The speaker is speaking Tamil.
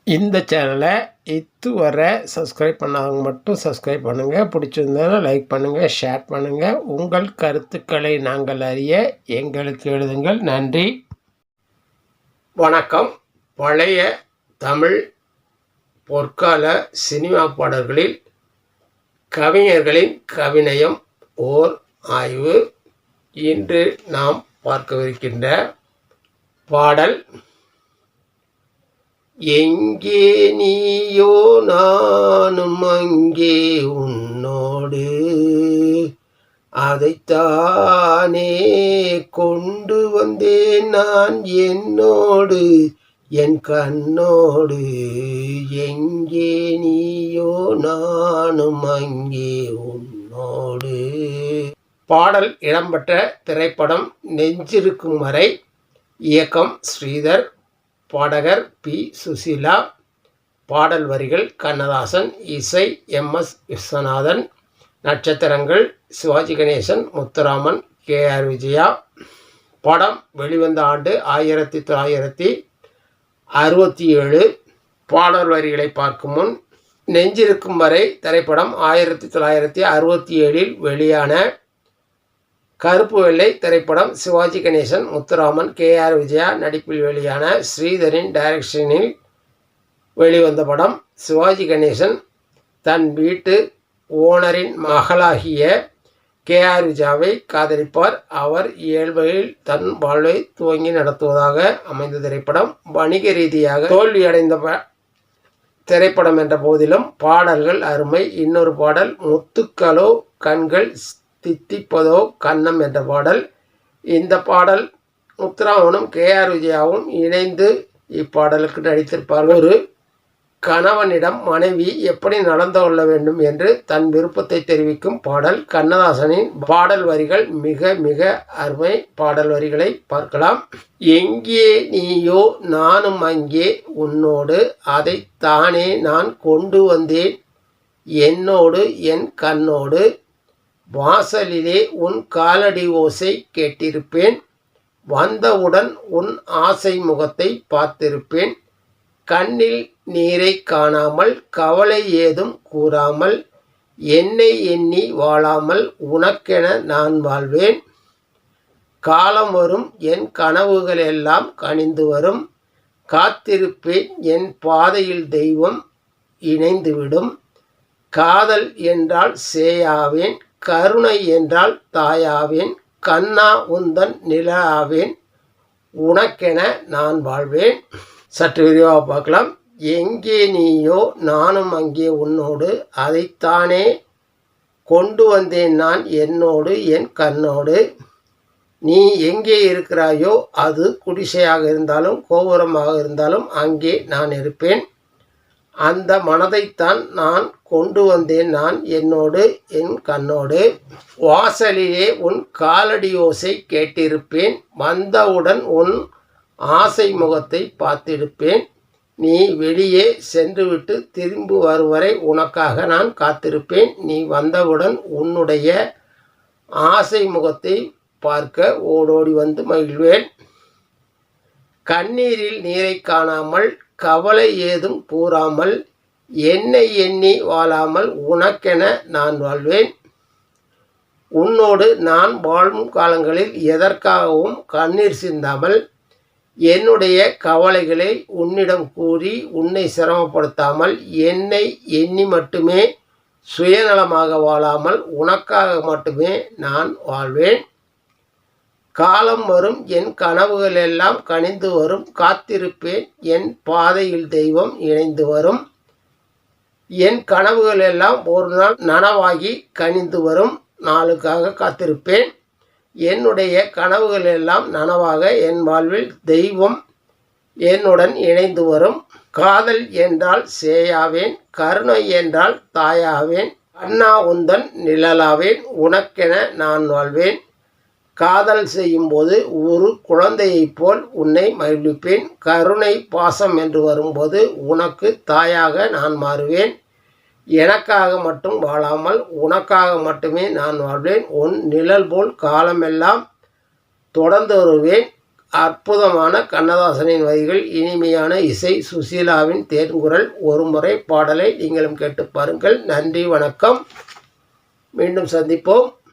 இந்த சேனலை இதுவரை சப்ஸ்கிரைப் பண்ணாதவங்க மட்டும் சப்ஸ்கிரைப் பண்ணுங்கள். பிடிச்சிருந்ததுன்னா லைக் பண்ணுங்கள், ஷேர் பண்ணுங்கள். உங்கள் கருத்துக்களை நாங்கள் அறிய எங்களுக்கு எழுதுங்கள். நன்றி, வணக்கம். பழைய தமிழ் பொற்கால சினிமா பாடல்களில் கவிஞர்களின் கவிநயம் ஓர் ஆய்வு. இன்று நாம் பார்க்கவிருக்கின்ற பாடல் எங்கே நீயோ நானும் அங்கே உன்னோடு, அதைத்தானே கொண்டு வந்தேன் நான் என்னோடு என் கண்ணோடு. எங்கே நீயோ நானும் அங்கே உன்னோடு. பாடல் இடம்பெற்ற திரைப்படம் நெஞ்சிருக்கும் வரை. இயக்கம் ஸ்ரீதர். பாடகர் பி. சுசீலா. பாடல் வரிகள் கண்ணதாசன். இசை எம்.எஸ். விஸ்வநாதன். நட்சத்திரங்கள் சிவாஜி கணேசன், முத்துராமன், கே.ஆர். விஜயா. படம் வெளிவந்த ஆண்டு 1967. பாடல் வரிகளை பார்க்கும் முன், நெஞ்சிருக்கும் வரை திரைப்படம் 1967 வெளியான கருப்பு வெள்ளை திரைப்படம். சிவாஜி கணேசன், முத்துராமன், கே.ஆர். விஜயா நடிப்பில் வெளியான, ஸ்ரீதரின் டைரக்ஷனில் வெளிவந்த படம். சிவாஜி கணேசன் தன் வீட்டு ஓனரின் மகளாகிய கே.ஆர். விஜயாவை காதலிப்பார். அவர் இயல்பையில் தன் வாழ்வை துவங்கி நடத்துவதாக அமைந்த திரைப்படம். வணிக ரீதியாக தோல்வியடைந்த திரைப்படம் என்ற போதிலும் பாடல்கள் அருமை. இன்னொரு பாடல் முத்துக்களோ கண்கள் தித்திப்பதோ கன்னம் என்ற பாடல். இந்த பாடல் முத்துராமனும் கே.ஆர். விஜயாவும் இணைந்து இப்பாடலுக்கு நடித்திருப்பார்கள். ஒரு கணவனிடம் மனைவி எப்படி நடந்து கொள்ள வேண்டும் என்று தன் விருப்பத்தை தெரிவிக்கும் பாடல். கண்ணதாசனின் பாடல் வரிகள் மிக மிக அருமை. பாடல் வரிகளை பார்க்கலாம். எங்கே நீயோ நானும் அங்கே உன்னோடு, அதைத்தானே நான் கொண்டு வந்தேன் என்னோடு என் கண்ணோடு. வாசலிலே உன் காலடி ஓசை கேட்டிருப்பேன், வந்தவுடன் உன் ஆசை முகத்தை பார்த்திருப்பேன். கண்ணில் நீரை காணாமல் கவலை ஏதும் கூறாமல், என்னை எண்ணி வாழாமல் உனக்கென நான் வாழ்வேன். காலம் வரும் என் கனவுகள் எல்லாம் கனிந்து வரும், காத்திருப்பேன் என் பாதையில் தெய்வம் இணைந்துவிடும். காதல் என்றால் சேயாவேன், கருணை என்றால் தாயாவேன், கண்ணா உந்தன் நிலாவேன், உனக்கென நான் வாழ்வேன். சற்று விரிவாக பார்க்கலாம். எங்கே நீயோ நானும் அங்கே உன்னோடு, அதைத்தானே கொண்டு வந்தேன் நான் என்னோடு என் கண்ணோடு. நீ எங்கே இருக்கிறாயோ அது குடிசையாக இருந்தாலும் கோபுரமாக இருந்தாலும் அங்கே நான் இருப்பேன். அந்த மனதைத்தான் நான் கொண்டு வந்தேன் நான் என்னோடு என் கண்ணோடு. வாசலிலே உன் காலடி ஓசை கேட்டிருப்பேன், வந்தவுடன் உன் ஆசை முகத்தை பார்த்திருப்பேன். நீ வெளியே சென்றுவிட்டு திரும்பி வரும் வரை உனக்காக நான் காத்திருப்பேன். நீ வந்தவுடன் உன்னுடைய ஆசை முகத்தை பார்க்க ஓடோடி வந்து மகிழ்வேன். கண்ணீரில் நீரை காணாமல் கவலை ஏதும் கூறாமல், என்னை எண்ணி வாழாமல் உனக்கென நான் வாழ்வேன். உன்னோடு நான் வாழும் காலங்களில் எதற்காகவும் கண்ணீர் சிந்தாமல், என்னுடைய கவலைகளை உன்னிடம் கூறி உன்னை சிரமப்படுத்தாமல், என்னை எண்ணி மட்டுமே சுயநலமாக வாழாமல் உனக்காக மட்டுமே நான் வாழ்வேன். காலம் வரும் என் கனவுகள் எல்லாம் கனிந்து வரும், காத்திருப்பேன் என் பாதையில் தெய்வம் இணைந்து வரும். என் கனவுகள் எல்லாம் ஒரு நாள் நனவாகி கனிந்து வரும் நாளுக்காக காத்திருப்பேன். என்னுடைய கனவுகள் எல்லாம் நனவாக என் வாழ்வில் தெய்வம் என்னுடன் இணைந்து வரும். காதல் என்றால் சேயாவேன், கருணை என்றால் தாயாவேன், அண்ணா உந்தன் நிழலாவேன், உனக்கென நான் வாழ்வேன். காதல் செய்யும்போது ஒரு குழந்தையைப் போல் உன்னை மகிழ்விப்பேன். கருணை பாசம் என்று வரும்போது உனக்கு தாயாக நான் மாறுவேன். எனக்காக மட்டும் வாழாமல் உனக்காக மட்டுமே நான் வாழ்வேன். உன் நிழல் போல் காலமெல்லாம் தொடர்ந்து வருவேன். அற்புதமான கண்ணதாசனின் வரிகள், இனிமையான இசை, சுசீலாவின் தேன்குரல். ஒரு முறை பாடலை நீங்களும் கேட்டு பாருங்கள். நன்றி, வணக்கம். மீண்டும் சந்திப்போம்.